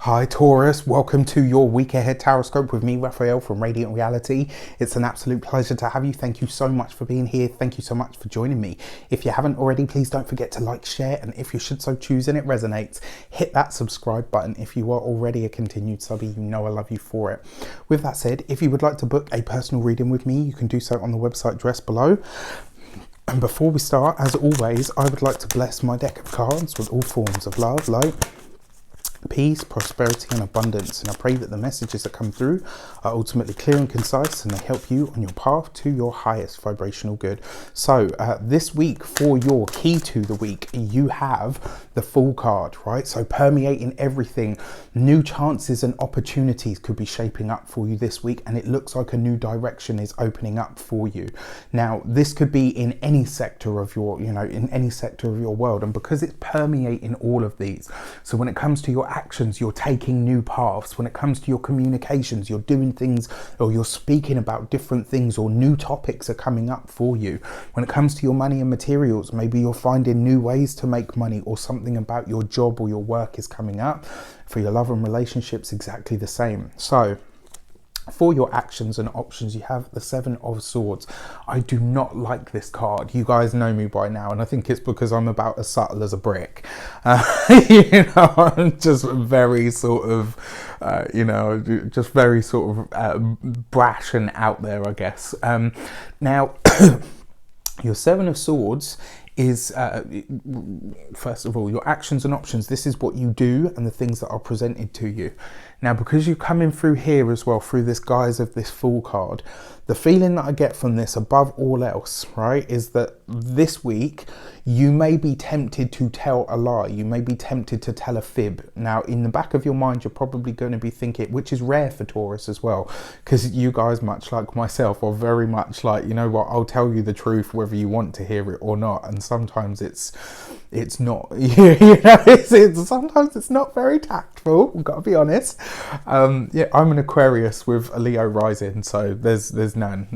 Hi Taurus, welcome to your week ahead tarot scope with me, Raphael from Radiant Reality. It's an absolute pleasure to have you. Thank you so much for being here. Thank you so much for joining me. If you haven't already, please don't forget to like, share, and if you should so choose and it resonates, hit that subscribe button. If you are already a continued subby, you know I love you for it. With that said, if you would like to book a personal reading with me, you can do so on the website address below. And before we start, as always, I would like to bless my deck of cards with all forms of love, light, peace, prosperity and abundance, and I pray that the messages that come through are ultimately clear and concise and they help you on your path to your highest vibrational good. So this week, for your key to the week, you have the Fool card, right? So permeating everything, new chances and opportunities could be shaping up for you this week, and it looks like a new direction is opening up for you. Now this could be in any sector of your, in any sector of your world, and because it's permeating all of these, so when it comes to your actions, you're taking new paths. When it comes to your communications, you're doing things, or you're speaking about different things, or new topics are coming up for you. When it comes to your money and materials, maybe you're finding new ways to make money, or something about your job or your work is coming up. For your love and relationships, exactly the same. So for your actions and options, you have the Seven of Swords. I do not like this card. You guys know me by now, and I think it's because I'm about as subtle as a brick. I'm just very sort of, just very sort of brash and out there, I guess. Now, your Seven of Swords is, first of all, your actions and options. This is what you do and the things that are presented to you. Now, because you're coming through here as well, through this guise of this Fool card, the feeling that I get from this above all else, right, is that this week you may be tempted to tell a lie. You may be tempted to tell a fib. Now, in the back of your mind, you're probably going to be thinking, which is rare for Taurus as well, because you guys, much like myself, are very much like, you know what, I'll tell you the truth whether you want to hear it or not. And sometimes it's not, sometimes it's not very tactful, I've got to be honest. Yeah, I'm an Aquarius with a Leo rising, so there's none.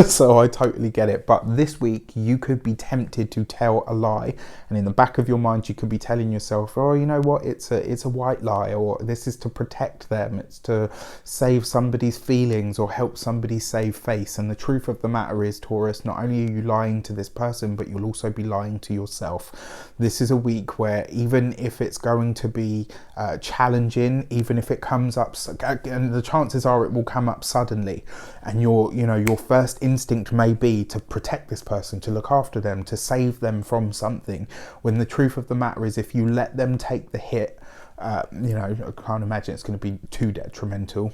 So I totally get it. But this week you could be tempted to tell a lie, and in the back of your mind you could be telling yourself, oh, you know what, it's a white lie, or this is to protect them, it's to save somebody's feelings or help somebody save face. And the truth of the matter is, Taurus, not only are you lying to this person, but you'll also be lying to yourself. This is a week where even if it's going to be challenging, even if it comes up, and the chances are it will come up suddenly, and your first instinct may be to protect this person, to look after them, to save them from something, when the truth of the matter is, if you let them take the hit, I can't imagine it's going to be too detrimental.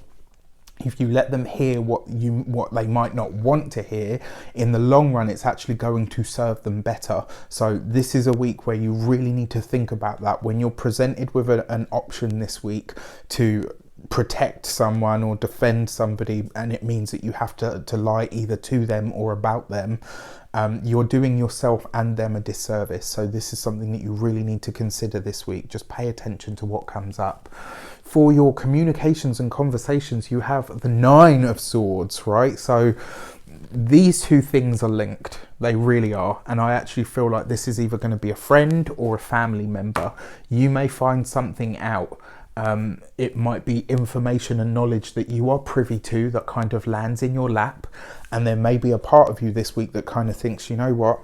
If you let them hear what they might not want to hear, in the long run it's actually going to serve them better. So this is a week where you really need to think about that when you're presented with an option this week to protect someone or defend somebody, and it means that you have to lie either to them or about them. You're doing yourself and them a disservice. So this is something that you really need to consider this week. Just pay attention to what comes up. For your communications and conversations, you have the Nine of Swords, right? So these two things are linked. They really are. And I actually feel like this is either going to be a friend or a family member. You may find something out. It might be information and knowledge that you are privy to that kind of lands in your lap. And there may be a part of you this week that kind of thinks, you know what,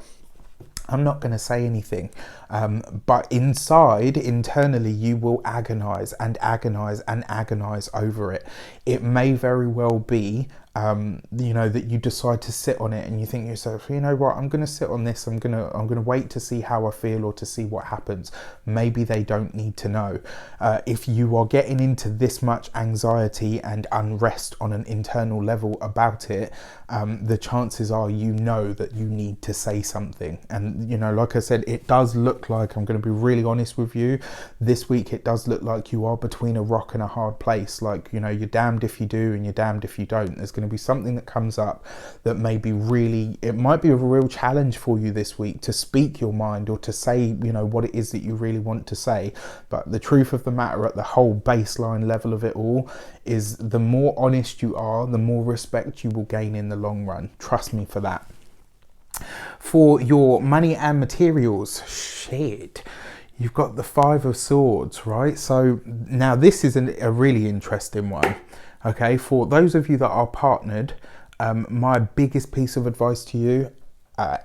I'm not going to say anything. But internally, you will agonize and agonize and agonize over it. It may very well be, that you decide to sit on it, and you think to yourself, you know what, I'm going to sit on this. I'm going to wait to see how I feel, or to see what happens. Maybe they don't need to know. If you are getting into this much anxiety and unrest on an internal level about it, the chances are that you need to say something. And like I said, it does look like, I'm going to be really honest with you, this week it does look like you are between a rock and a hard place. Like, you're damned if you do and you're damned if you don't. There's going to be something that comes up that may be it might be a real challenge for you this week to speak your mind, or to say what it is that you really want to say. But the truth of the matter, at the whole baseline level of it all, is the more honest you are, the more respect you will gain in the long run. Trust me for that. For your money and materials, you've got the Five of Swords, right? So now this is a really interesting one. Okay, for those of you that are partnered, my biggest piece of advice to you,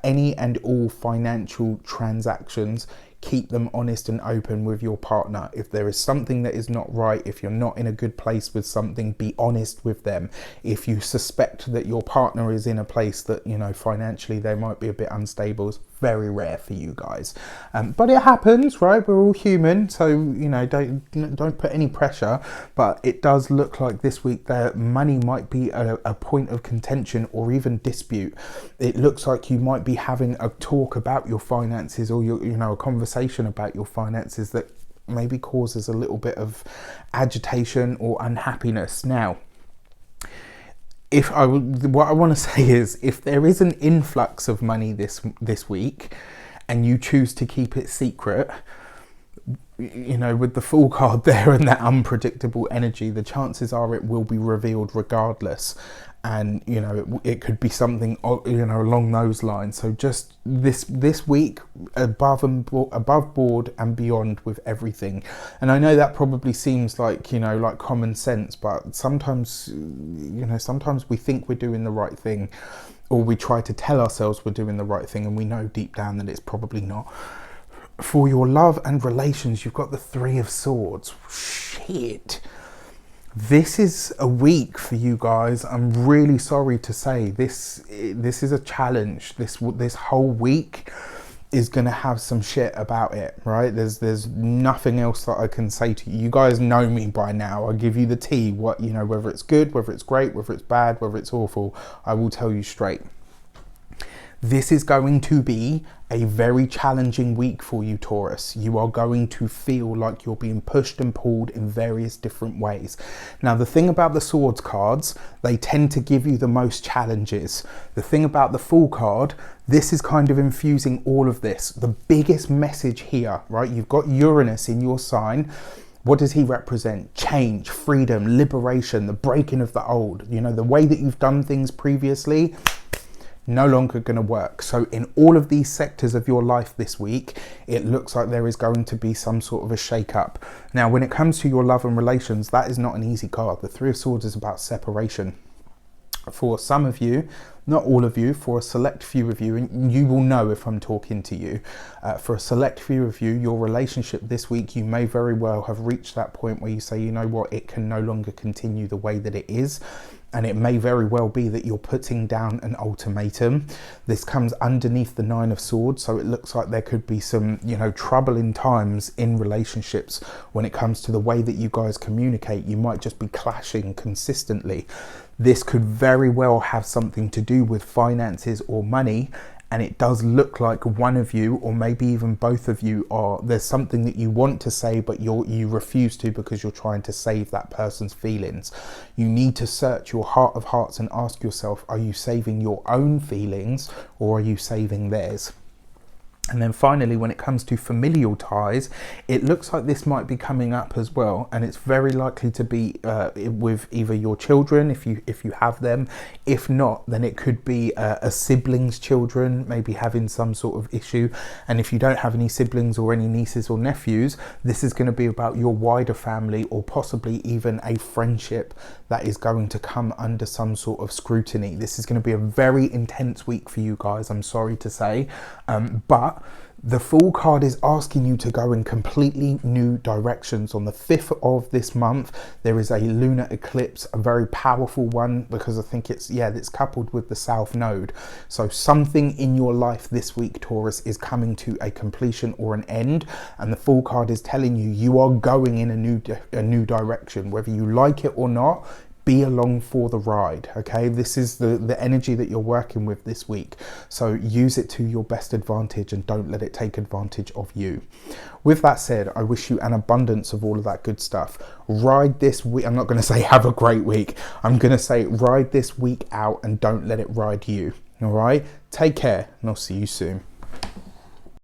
any and all financial transactions, keep them honest and open with your partner. If there is something that is not right, if you're not in a good place with something, be honest with them. If you suspect that your partner is in a place that, you know, financially they might be a bit unstable, it's very rare for you guys, but it happens, right? We're all human, so you know, don't put any pressure. But it does look like this week that money might be a point of contention or even dispute. It looks like you might be having a talk about your finances, or you know, a conversation about your finances that maybe causes a little bit of agitation or unhappiness. Now, what I want to say is, if there is an influx of money this week and you choose to keep it secret, you know, with the Fool card there and that unpredictable energy, the chances are it will be revealed regardless. And you know, it could be something, you know, along those lines. So just this week, above board and beyond with everything. And I know that probably seems like, you know, like common sense, but sometimes, you know, sometimes we think we're doing the right thing, or we try to tell ourselves we're doing the right thing, and we know deep down that it's probably not. For your love and relations, you've got the Three of Swords. Shit. This is a week for you guys. I'm really sorry to say this is a challenge. This whole week is going to have some shit about it, right? There's nothing else that I can say to you. You guys know me by now. I give you the tea. What, you know, whether it's good, whether it's great, whether it's bad, whether it's awful, I will tell you straight. This is going to be a very challenging week for you, Taurus. You are going to feel like you're being pushed and pulled in various different ways. Now, the thing about the Swords cards, they tend to give you the most challenges. The thing about the Fool card, this is kind of infusing all of this. The biggest message here, right? You've got Uranus in your sign. What does he represent? Change, freedom, liberation, the breaking of the old. You know, the way that you've done things previously, no longer going to work. So in all of these sectors of your life this week, it looks like there is going to be some sort of a shake-up. Now, when it comes to your love and relations, that is not an easy card. The Three of Swords is about separation. For some of you, not all of you, for a select few of you, and you will know if I'm talking to you, for a select few of you, your relationship this week, you may very well have reached that point where you say, you know what, it can no longer continue the way that it is. And it may very well be that you're putting down an ultimatum. This comes underneath the Nine of Swords, so it looks like there could be some, you know, troubling times in relationships when it comes to the way that you guys communicate. You might just be clashing consistently. This could very well have something to do with finances or money. And it does look like one of you, or maybe even both of you, there's something that you want to say, but you refuse to because you're trying to save that person's feelings. You need to search your heart of hearts and ask yourself, are you saving your own feelings or are you saving theirs? And then finally, when it comes to familial ties, it looks like this might be coming up as well, and it's very likely to be with either your children, if you have them. If not, then it could be a sibling's children, maybe having some sort of issue. And if you don't have any siblings or any nieces or nephews, this is going to be about your wider family, or possibly even a friendship that is going to come under some sort of scrutiny. This is going to be a very intense week for you guys, I'm sorry to say, but the Fool card is asking you to go in completely new directions. On the 5th of this month, there is a lunar eclipse, a very powerful one, because I think it's coupled with the South Node. So something in your life this week, Taurus, is coming to a completion or an end, and the Fool card is telling you you are going in a new direction, whether you like it or not. Be along for the ride, okay? This is the energy that you're working with this week. So use it to your best advantage and don't let it take advantage of you. With that said, I wish you an abundance of all of that good stuff. Ride this week. I'm not going to say have a great week. I'm going to say ride this week out and don't let it ride you, all right? Take care and I'll see you soon.